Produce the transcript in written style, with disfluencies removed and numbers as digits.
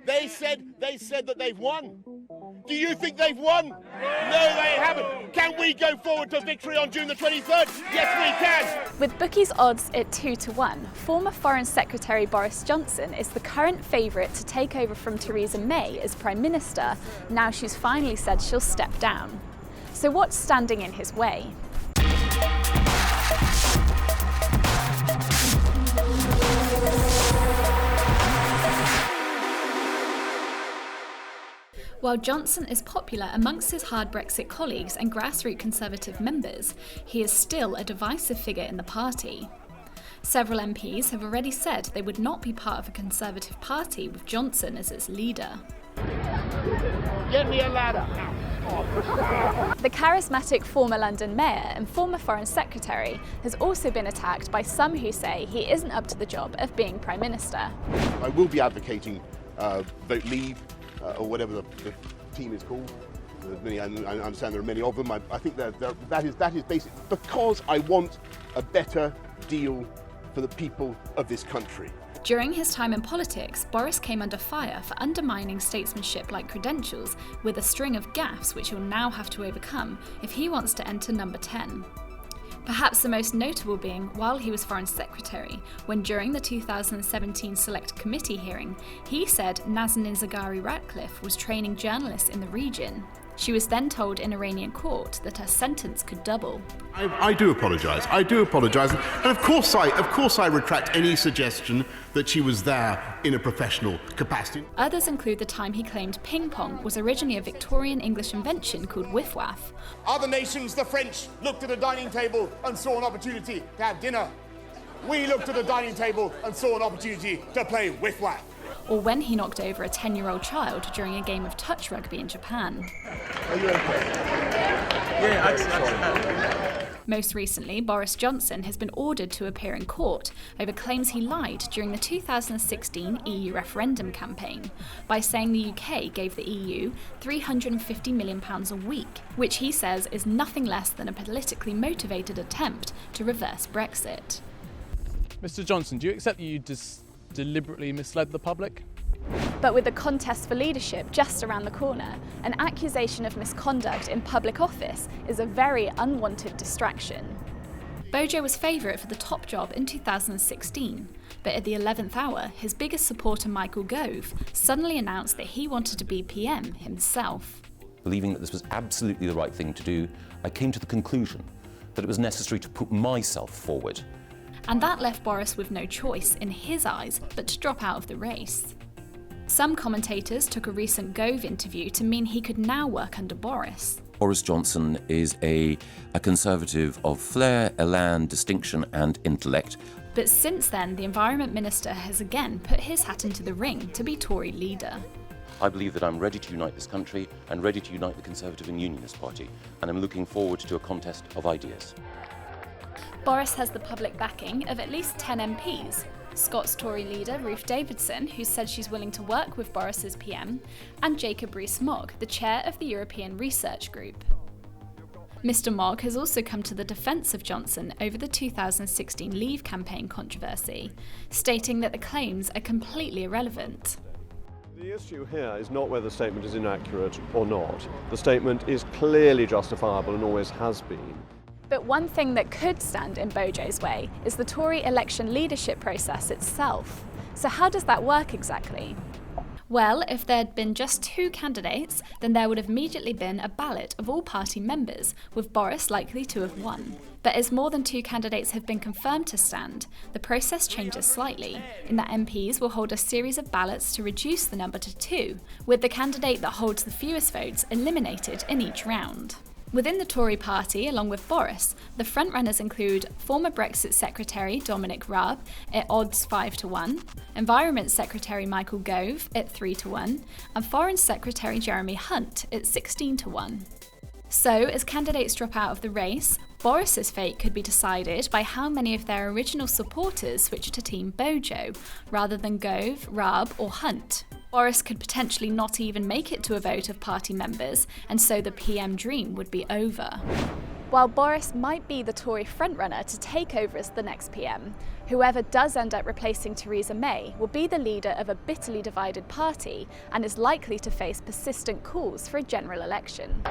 They said that they've won. Do you think they've won? No, they haven't. Can we go forward to victory on June the 23rd? Yes, we can. With bookies' odds at 2-1, former Foreign Secretary Boris Johnson is the current favourite to take over from Theresa May as Prime Minister, now she's finally said she'll step down. So what's standing in his way? While Johnson is popular amongst his hard Brexit colleagues and grassroots Conservative members, he is still a divisive figure in the party. Several MPs have already said they would not be part of a Conservative party with Johnson as its leader. Get me a ladder. The charismatic former London mayor and former Foreign Secretary has also been attacked by some who say he isn't up to the job of being Prime Minister. I will be advocating vote leave, or whatever the team is called. I understand there are many of them. I think that is basic, because I want a better deal for the people of this country. During his time in politics, Boris came under fire for undermining statesmanship-like credentials with a string of gaffes which he'll now have to overcome if he wants to enter number 10. Perhaps the most notable being while he was Foreign Secretary, when during the 2017 Select Committee hearing, he said Nazanin Zaghari-Ratcliffe was training journalists in the region. She was then told in Iranian court that her sentence could double. I do apologise. And of course I retract any suggestion that she was there in a professional capacity. Others include the time he claimed ping pong was originally a Victorian English invention called whiff-waff. Other nations, the French, looked at a dining table and saw an opportunity to have dinner. We looked at a dining table and saw an opportunity to play whiff-waff. Or when he knocked over a 10-year-old child during a game of touch rugby in Japan. Are you okay? Yeah, Most recently, Boris Johnson has been ordered to appear in court over claims he lied during the 2016 EU referendum campaign by saying the UK gave the EU £350 million a week, which he says is nothing less than a politically motivated attempt to reverse Brexit. Mr. Johnson, do you accept that you deliberately misled the public? But with the contest for leadership just around the corner, an accusation of misconduct in public office is a very unwanted distraction. Bojo was favourite for the top job in 2016, but at the 11th hour, his biggest supporter Michael Gove suddenly announced that he wanted to be PM himself. Believing that this was absolutely the right thing to do, I came to the conclusion that it was necessary to put myself forward. And that left Boris with no choice, in his eyes, but to drop out of the race. Some commentators took a recent Gove interview to mean he could now work under Boris. Boris Johnson is a Conservative of flair, elan, distinction and intellect. But since then, the Environment Minister has again put his hat into the ring to be Tory leader. I believe that I'm ready to unite this country and ready to unite the Conservative and Unionist Party, and I'm looking forward to a contest of ideas. Boris has the public backing of at least 10 MPs. Scott's Tory leader Ruth Davidson, who said she's willing to work with Boris as PM, and Jacob Rees-Mogg, the chair of the European Research Group. Mr. Mogg has also come to the defence of Johnson over the 2016 Leave campaign controversy, stating that the claims are completely irrelevant. The issue here is not whether the statement is inaccurate or not. The statement is clearly justifiable and always has been. But one thing that could stand in Bojo's way is the Tory election leadership process itself. So how does that work exactly? Well, if there had been just 2 candidates, then there would have immediately been a ballot of all party members, with Boris likely to have won. But as more than 2 candidates have been confirmed to stand, the process changes slightly, in that MPs will hold a series of ballots to reduce the number to 2, with the candidate that holds the fewest votes eliminated in each round. Within the Tory party, along with Boris, the frontrunners include former Brexit Secretary Dominic Raab at odds 5-1, Environment Secretary Michael Gove at 3-1, and Foreign Secretary Jeremy Hunt at 16-1. So, as candidates drop out of the race, Boris's fate could be decided by how many of their original supporters switch to Team Bojo, rather than Gove, Raab or Hunt. Boris could potentially not even make it to a vote of party members, and so the PM dream would be over. While Boris might be the Tory frontrunner to take over as the next PM, whoever does end up replacing Theresa May will be the leader of a bitterly divided party and is likely to face persistent calls for a general election.